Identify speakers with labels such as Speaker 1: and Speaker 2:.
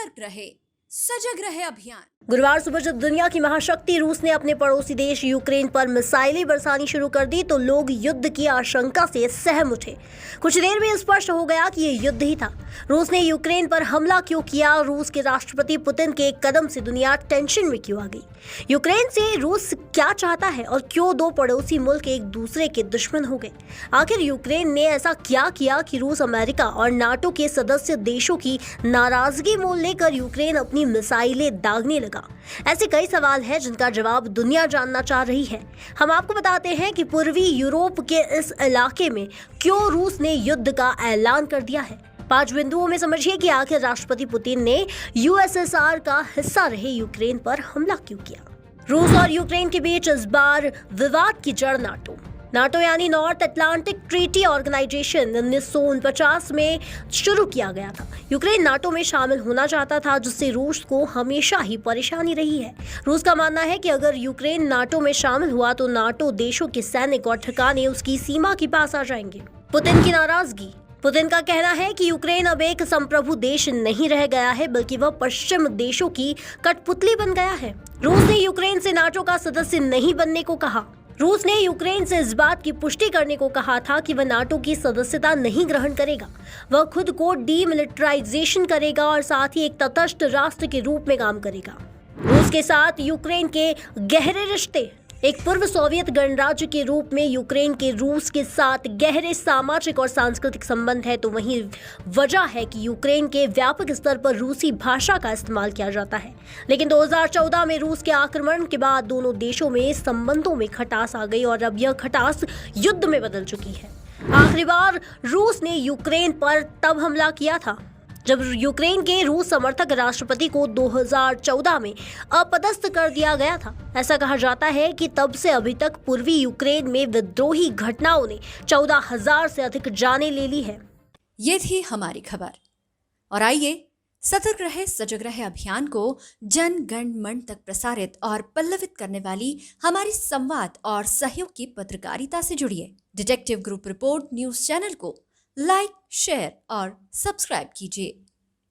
Speaker 1: सतर्क रहे, सजग रहे अभियान।
Speaker 2: गुरुवार सुबह जब दुनिया की महाशक्ति रूस ने अपने पड़ोसी देश यूक्रेन पर मिसाइलें बरसानी शुरू कर दी तो लोग युद्ध की आशंका से सहम उठे। कुछ देर में स्पष्ट हो गया कि ये युद्ध ही था। रूस ने यूक्रेन पर हमला क्यों किया, रूस के राष्ट्रपति पुतिन के एक कदम से दुनिया टेंशन में क्यों आ गई, यूक्रेन से रूस क्या चाहता है और क्यों दो पड़ोसी मुल्क एक दूसरे के दुश्मन हो गए। आखिर यूक्रेन ने ऐसा क्या किया कि रूस, अमेरिका और नाटो के सदस्य देशों की नाराजगी मोल लेकर यूक्रेन अपनी मिसाइलें दागने लगा। ऐसे कई सवाल हैं जिनका जवाब दुनिया जानना चाह रही है। हम आपको बताते हैं कि पूर्वी यूरोप के इस इलाके में क्यों रूस ने युद्ध का ऐलान कर दिया है। 5 बिंदुओं में समझिए कि आखिर राष्ट्रपति पुतिन ने यूएसएसआर का हिस्सा रहे यूक्रेन पर हमला क्यों किया। रूस और यूक्रेन के बीच इस बार विवाद की जड़ नाटो यानी नॉर्थ अटलांटिक ट्रीटी ऑर्गेनाइजेशन 1949 में शुरू किया गया था। यूक्रेन नाटो में शामिल होना चाहता था, जिससे रूस को हमेशा ही परेशानी रही है। रूस का मानना है कि अगर यूक्रेन नाटो में शामिल हुआ तो नाटो देशों के सैनिक और ठिकाने उसकी सीमा के पास आ जाएंगे। पुतिन की नाराजगी। पुतिन का कहना है कि यूक्रेन अब एक संप्रभु देश नहीं रह गया है, बल्कि वह पश्चिम देशों की कठपुतली बन गया है। रूस ने यूक्रेन से नाटो का सदस्य नहीं बनने को कहा। रूस ने यूक्रेन से इस बात की पुष्टि करने को कहा था कि वह नाटो की सदस्यता नहीं ग्रहण करेगा। वह खुद को डीमिलिटराइजेशन करेगा और साथ ही एक तटस्थ राष्ट्र के रूप में काम करेगा। रूस के साथ यूक्रेन के गहरे रिश्ते। एक पूर्व सोवियत गणराज्य के रूप में यूक्रेन के रूस के साथ गहरे सामाजिक और सांस्कृतिक संबंध है, तो वहीं वजह है कि यूक्रेन के व्यापक स्तर पर रूसी भाषा का इस्तेमाल किया जाता है। लेकिन 2014 में रूस के आक्रमण के बाद दोनों देशों में संबंधों में खटास आ गई और अब यह खटास युद्ध में बदल चुकी है। आखिरी बार रूस ने यूक्रेन पर तब हमला किया था जब यूक्रेन के रूस समर्थक राष्ट्रपति को 2014 में अपदस्थ कर दिया गया था। ऐसा कहा जाता है कि तब से अभी तक पूर्वी यूक्रेन में विद्रोही घटनाओं ने 14,000 से अधिक जानें ले ली है।
Speaker 1: ये थी हमारी खबर और आइए सतर्क रहे, सजग रहे अभियान को जन गण मन तक प्रसारित और पल्लवित करने वाली हमारी संवाद और सहयोग की पत्रकारिता से जुड़िए। Detective group report news channel को लाइक, शेयर और सब्सक्राइब कीजिए।